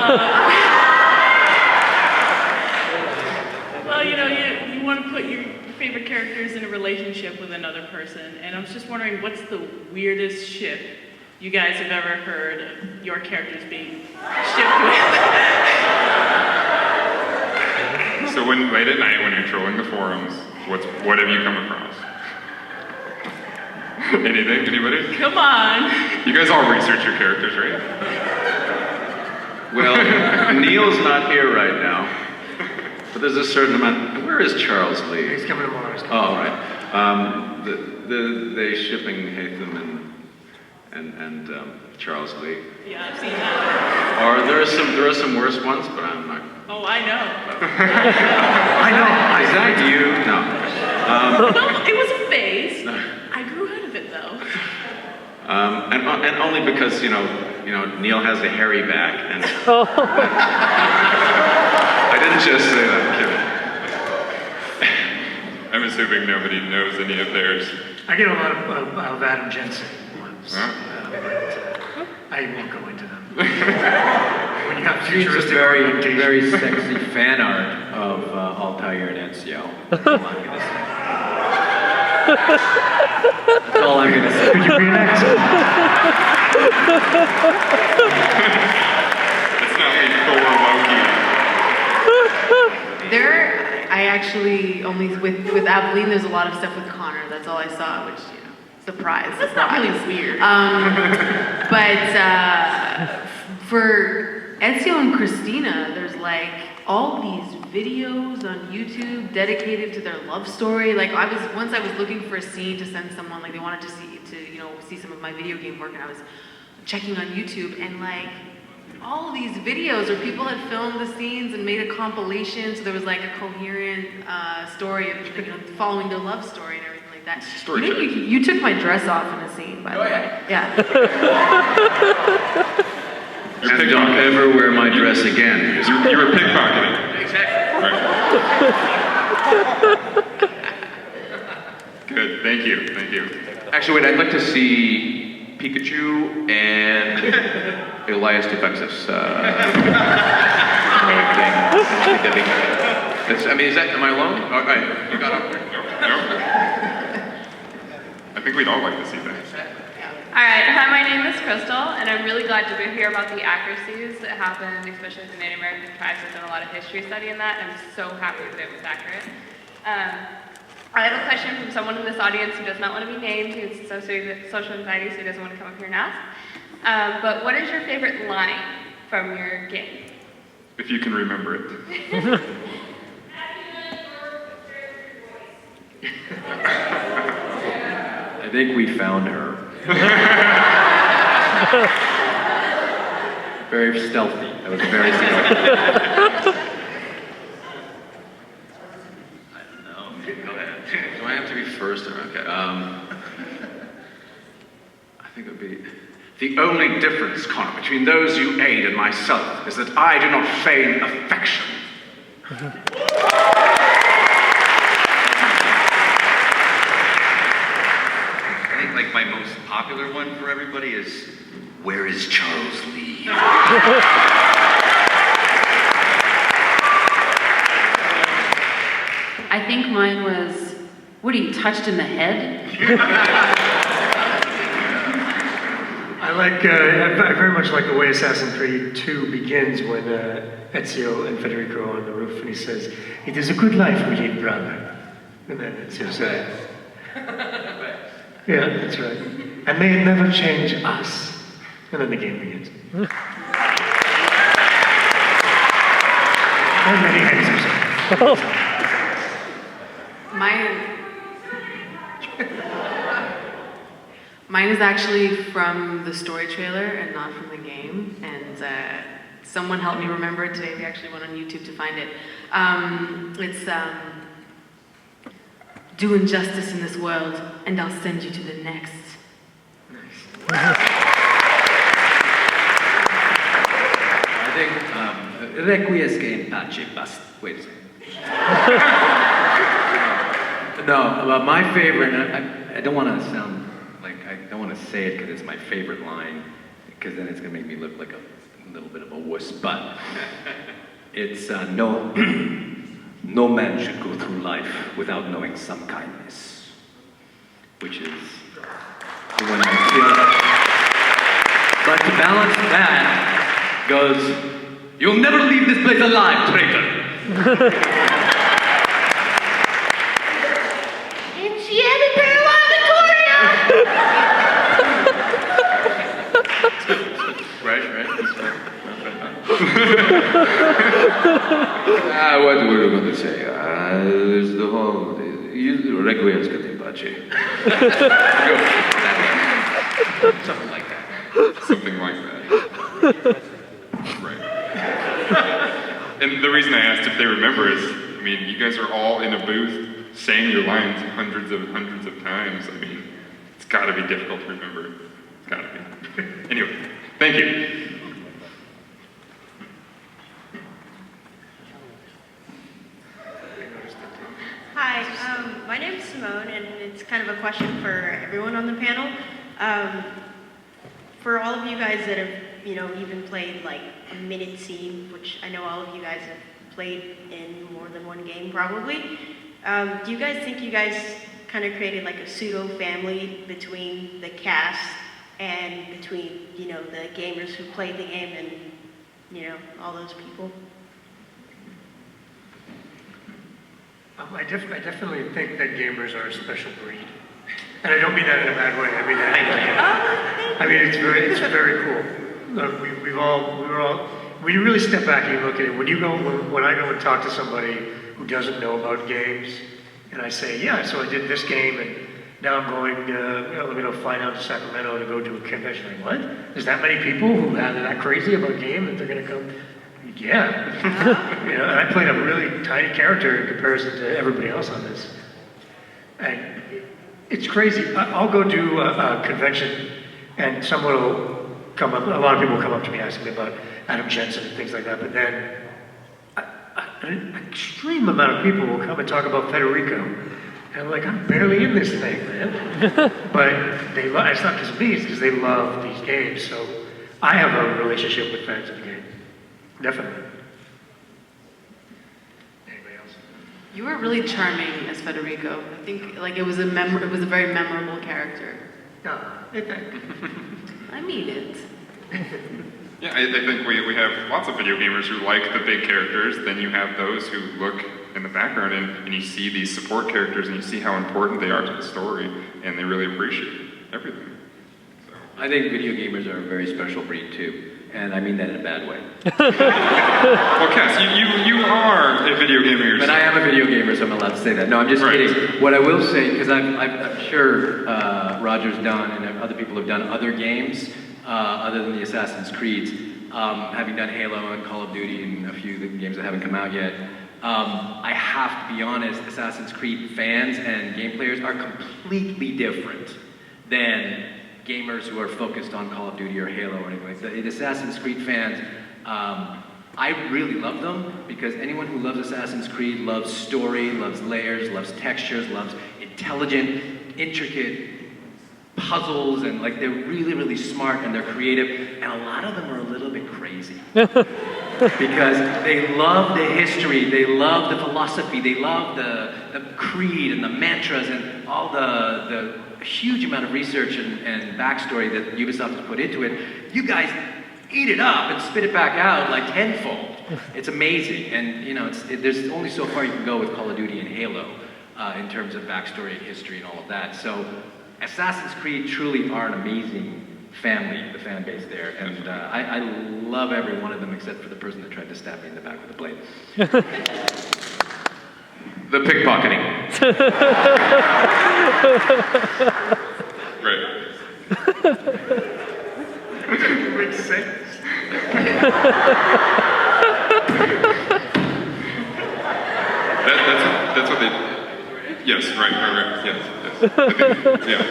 Well, you want to put your favorite characters in a relationship with another person, and I was just wondering, what's the weirdest ship you guys have ever heard of your characters being shipped with? So when late at night, when you're trolling the forums, what have you come across? Anything? Anybody? Come on. You guys all research your characters, right? Well, Neil's not here right now, but there's a certain amount. Where is Charles Lee? He's coming tomorrow. Oh, all right. They shipping Hatham and Charles Lee. Yeah, I've seen that. There are some worse ones, but I'm not. Oh, I know. I know. Is that you? No. No, it was a phase. I grew out of it though. And only because Neil has a hairy back, and I didn't just say that. I'm kidding. I'm assuming nobody knows any of theirs. I get a lot of Adam Jensen ones. Huh? I won't go into them. When you have It's futuristic very, orientation. very sexy fan art of Altair and Ezio. That's all I'm gonna say. That's all I'm gonna say. Could you reenact? It's not like Thor Loki. I actually only with Aveline. There's a lot of stuff with Connor. That's all I saw, which surprise. That's not really weird. But for Ezio and Christina, there's like all these videos on YouTube dedicated to their love story. Like once I was looking for a scene to send someone, like they wanted to see some of my video game work, and I was checking on YouTube, and like all these videos where people had filmed the scenes and made a compilation, so there was like a coherent story of following their love story and everything like that. You took my dress off in a scene, by the way. Yeah. And don't ever wear my dress again. You were pickpocketing. Exactly. Right. Good. Thank you. Actually, wait. I'd like to see Pikachu and Elias Defexus. Thing. I think that'd be good. Am I alone? All right. You got up there. No. I think we'd all like to see that. All right, hi, my name is Crystal, and I'm really glad to hear about the accuracies that happened, especially with the Native American tribes. I've done a lot of history study in that, and I'm so happy that it was accurate. I have a question from someone in this audience who does not want to be named, who has social anxiety, so he doesn't want to come up here and ask. But what is your favorite line from your game? If you can remember it. I think we found her. Very stealthy. That was very stealthy. I don't know. Go ahead. Do I have to be first? Or okay. I think it would be the only difference, Connor, between those you aid and myself is that I do not feign affection. I think like my most popular one for everybody is, where is Charles Lee? I think mine was, what are you, touched in the head? I very much like the way Assassin's Creed 2 begins when Ezio and Federico are on the roof and he says, "It is a good life we lead, brother." And then Ezio says, "Yeah, that's right. And may it never change us." And then the game begins. And then he hangs himself. Mine is actually from the story trailer and not from the game. And someone helped me remember it today. We actually went on YouTube to find it. It's do injustice in this world, and I'll send you to the next. I think Requiesce in pace bast. Wait a second. No, my favorite, and I don't want to sound like, I don't want to say it because it's my favorite line, because then it's going to make me look like a little bit of a wuss, but it's no man should go through life without knowing some kindness, which is the one I feel. But to balance that goes, you'll never leave this place alive, traitor. What were you going to say? There's the whole Requiesce in pace. Something like that. Something like that. Right. And the reason I asked if they remember is, I mean, you guys are all in a booth saying your lines hundreds of times. I mean, it's got to be difficult to remember. It's got to be. Anyway, thank you. Hi, my name is Simone, and it's kind of a question for everyone on the panel. For all of you guys that have, even played like a minute scene, which I know all of you guys have played in more than one game probably, do you guys think you guys kind of created like a pseudo family between the cast and between, the gamers who played the game and, all those people? I definitely think that gamers are a special breed, and I don't mean that in a bad way. I mean that. I mean it's very cool. When you really step back and you look at it, when I go and talk to somebody who doesn't know about games, and I say, yeah, so I did this game, and now I'm going, fly down to Sacramento to go do a convention. Like, what? There's that many people who are that crazy about a game that they're going to come? Yeah. And I played a really tiny character in comparison to everybody else on this. And it's crazy. I'll go do a convention and someone will come up, a lot of people come up to me asking me about Adam Jensen and things like that, but then an extreme amount of people will come and talk about Federico. And I'm like, I'm barely in this thing, man. But it's not because of me, it's because they love these games. So I have a relationship with fans of the game. Definitely. Anybody else? You were really charming as Federico. I think like it was a very memorable character. I mean it. Yeah, I think we have lots of video gamers who like the big characters. Then you have those who look in the background and you see these support characters and you see how important they are to the story and they really appreciate everything. I think video gamers are a very special breed too, and I mean that in a bad way. Well, Cass, you are a video gamer yourself. But I am a video gamer, so I'm allowed to say that. No, I'm just kidding. What I will say, because I'm sure Roger's done and other people have done other games other than the Assassin's Creeds, having done Halo and Call of Duty and a few of the games that haven't come out yet. I have to be honest, Assassin's Creed fans and game players are completely different than gamers who are focused on Call of Duty or Halo or anything like that. The Assassin's Creed fans, I really love them because anyone who loves Assassin's Creed loves story, loves layers, loves textures, loves intelligent, intricate puzzles, and like they're really, really smart and they're creative, and a lot of them are a little bit crazy. Because they love the history, they love the philosophy, they love the creed and the mantras and all the huge amount of research and backstory that Ubisoft has put into it. You guys eat it up and spit it back out like tenfold. It's amazing, and you know, there's only so far you can go with Call of Duty and Halo in terms of backstory and history and all of that. So Assassin's Creed truly are an amazing family, the fan base there, and I love every one of them except for the person that tried to stab me in the back with a blade. The pickpocketing. Right. Makes sense. That's what they. Yes, right, yes. I think, yeah.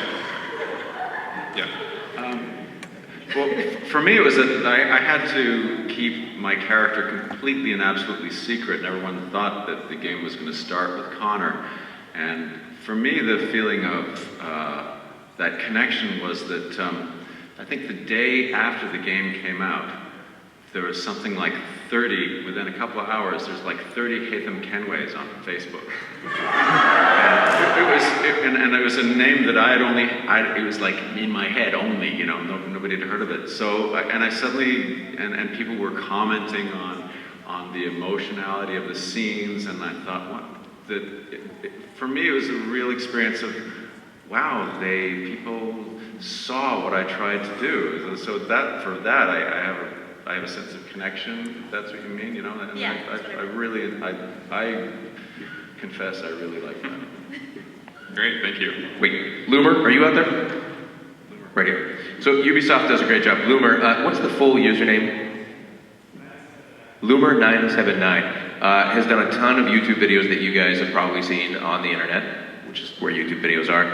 Well, for me, it was that I had to keep my character completely and absolutely secret, and everyone thought that the game was going to start with Connor. And for me, the feeling of that connection was that I think the day after the game came out, there was something like 30, within a couple of hours, there's like 30 Hatham Kenways on Facebook. And it was a name that it was like in my head only, you know, nobody had heard of it. So, and I suddenly, and people were commenting on the emotionality of the scenes, and I thought, for me, it was a real experience of, wow, people saw what I tried to do. So for that, I have a sense of connection, if that's what you mean, you know? And yeah, I confess I really like that. Great, thank you. Wait, Loomer, are you out there? Right here. So Ubisoft does a great job. Loomer, what's the full username? Loomer979 has done a ton of YouTube videos that you guys have probably seen on the internet, which is where YouTube videos are.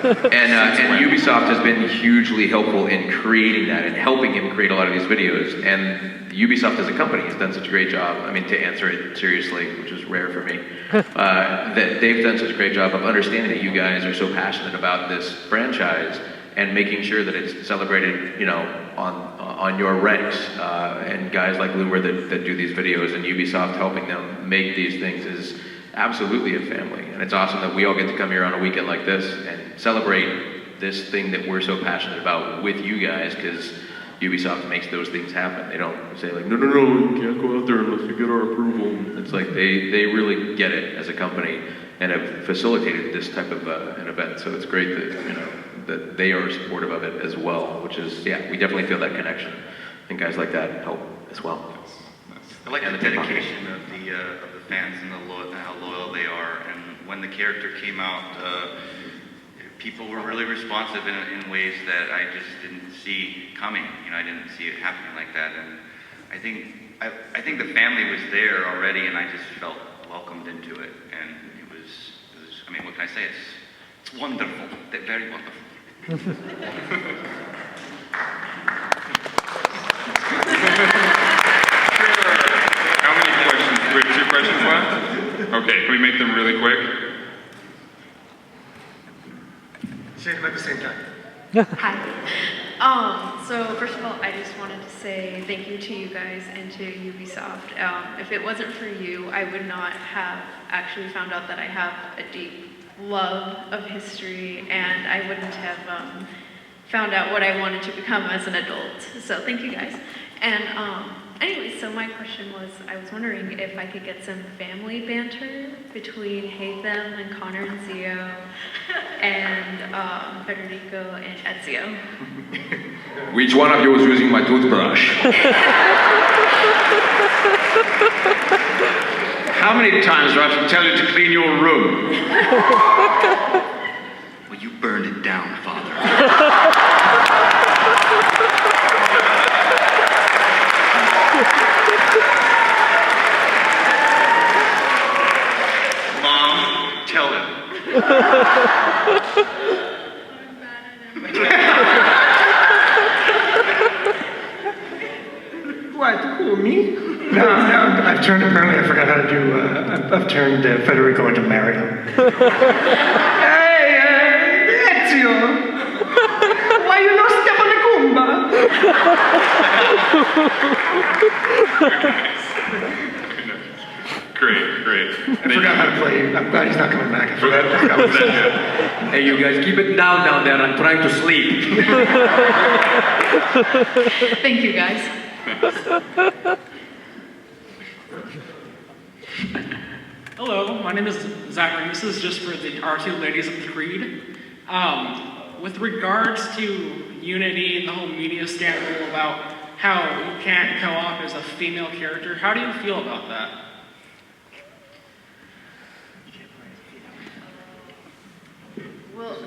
And Ubisoft has been hugely helpful in creating that and helping him create a lot of these videos. And Ubisoft as a company has done such a great job, I mean, to answer it seriously, which is rare for me, that they've done such a great job of understanding that you guys are so passionate about this franchise and making sure that it's celebrated, you know, on your ranks. And guys like Loomer that do these videos and Ubisoft helping them make these things is absolutely a family. And it's awesome that we all get to come here on a weekend like this and celebrate this thing that we're so passionate about with you guys, because Ubisoft makes those things happen. They don't say like, no, you can't go out there unless you get our approval. It's like they really get it as a company and have facilitated this type of an event. So it's great that, you know, that they are supportive of it as well, which is, yeah, we definitely feel that connection. And guys like that help as well. I like the dedication of the fans and how loyal they are. And when the character came out, people were really responsive in ways that I just didn't see coming. You know, I didn't see it happening like that. And I think the family was there already, and I just felt welcomed into it. And it was I mean, what can I say? It's wonderful. Very wonderful. How many questions? We have 2 questions left? Okay, can we make them really quick? Say them at the same time. Hi. So first of all, I just wanted to say thank you to you guys and to Ubisoft. If it wasn't for you, I would not have actually found out that I have a deep love of history, and I wouldn't have found out what I wanted to become as an adult. So thank you guys. And anyway, so my question was, I was wondering if I could get some family banter between Haytham and Connor and Zio and Federico and Ezio. Which one of you is using my toothbrush? How many times do I have to tell you to clean your room? Well, you burned it down, Father. Mom, tell him. What? Who, me? No, I've turned, apparently I forgot how to do, I've turned Federico into Mario. Hey, Ezio! Why you not step on the Goomba? Great. I forgot how to play. I'm glad he's not coming back. I forgot that was it. Hey, you guys, keep it down there. I'm trying to sleep. Thank you, guys. Hello, my name is Zachary. This is just for our two ladies of the Creed. With regards to Unity and the whole media scandal about how you can't co-op as a female character, how do you feel about that? Well,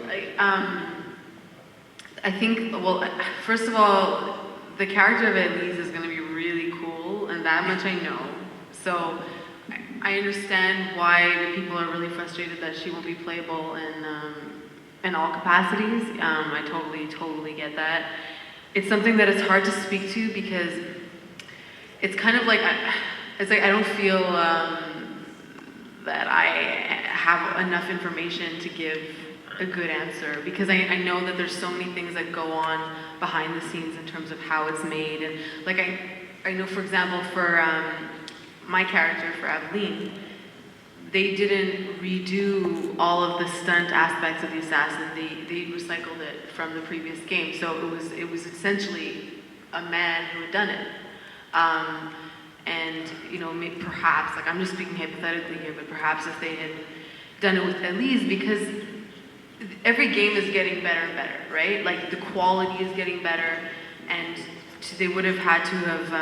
I think, well, first of all, the character of Elise is going to be really cool, and that much I know. So I understand why the people are really frustrated that she won't be playable in all capacities. I totally get that. It's something that is hard to speak to because it's kind of like, I don't feel that I have enough information to give a good answer because I know that there's so many things that go on behind the scenes in terms of how it's made. And like I know, for example, for my character, for Aveline, they didn't redo all of the stunt aspects of the assassin. They recycled it from the previous game. So it was essentially a man who had done it. And you know, perhaps, like I'm just speaking hypothetically here, but perhaps if they had done it with Elise, because every game is getting better and better, right? Like the quality is getting better, and they would have had to have,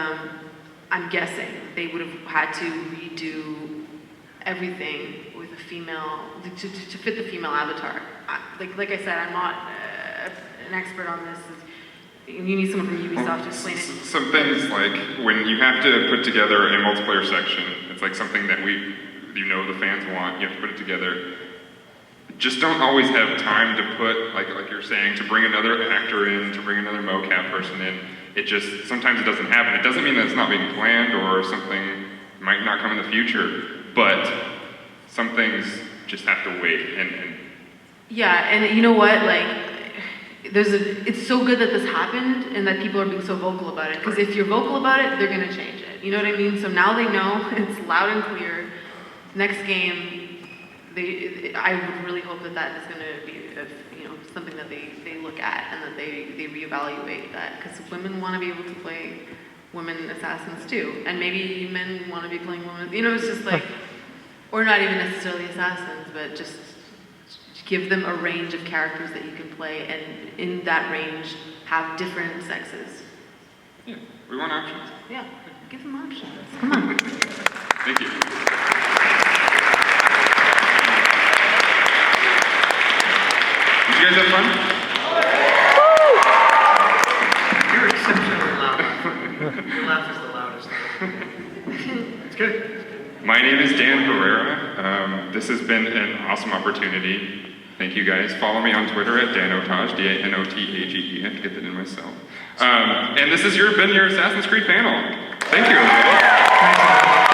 I'm guessing, they would have had to redo everything with a female, to fit the female avatar. Like I said, I'm not an expert on this. You need someone from Ubisoft to explain it. Some things like when you have to put together a multiplayer section, it's like something that the fans want, you have to put it together. Just don't always have time to put, like you're saying, to bring another actor in, to bring another mocap person in. It just, sometimes it doesn't happen. It doesn't mean that it's not being planned or something might not come in the future, but some things just have to wait. Yeah, and you know what, like, it's so good that this happened and that people are being so vocal about it, because if you're vocal about it, they're gonna change it. You know what I mean? So now they know, it's loud and clear. Next game, I would really hope that is going to be, something that they look at and that they reevaluate that, because women want to be able to play women assassins too, and maybe men want to be playing women. It's just like, or not even necessarily assassins, but just give them a range of characters that you can play, and in that range have different sexes. Yeah, we want options. Yeah, give them options. Come on. Thank you. Did you guys have fun? You're exceptionally loud. Your laugh is the loudest. It's good. My name is Dan Herrera. This has been an awesome opportunity. Thank you guys. Follow me on Twitter at Danotage, D-A-N-O-T-A-G-E. I have to get that in myself. And this has been your Assassin's Creed panel. Thank you, everybody.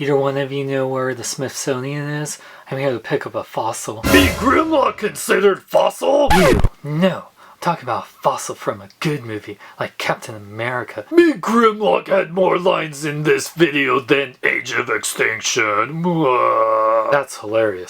Either one of you know where the Smithsonian is? I'm here to pick up a fossil. Be Grimlock considered fossil? You, no. I'm talking about a fossil from a good movie, like Captain America. Me Grimlock had more lines in this video than Age of Extinction. That's hilarious.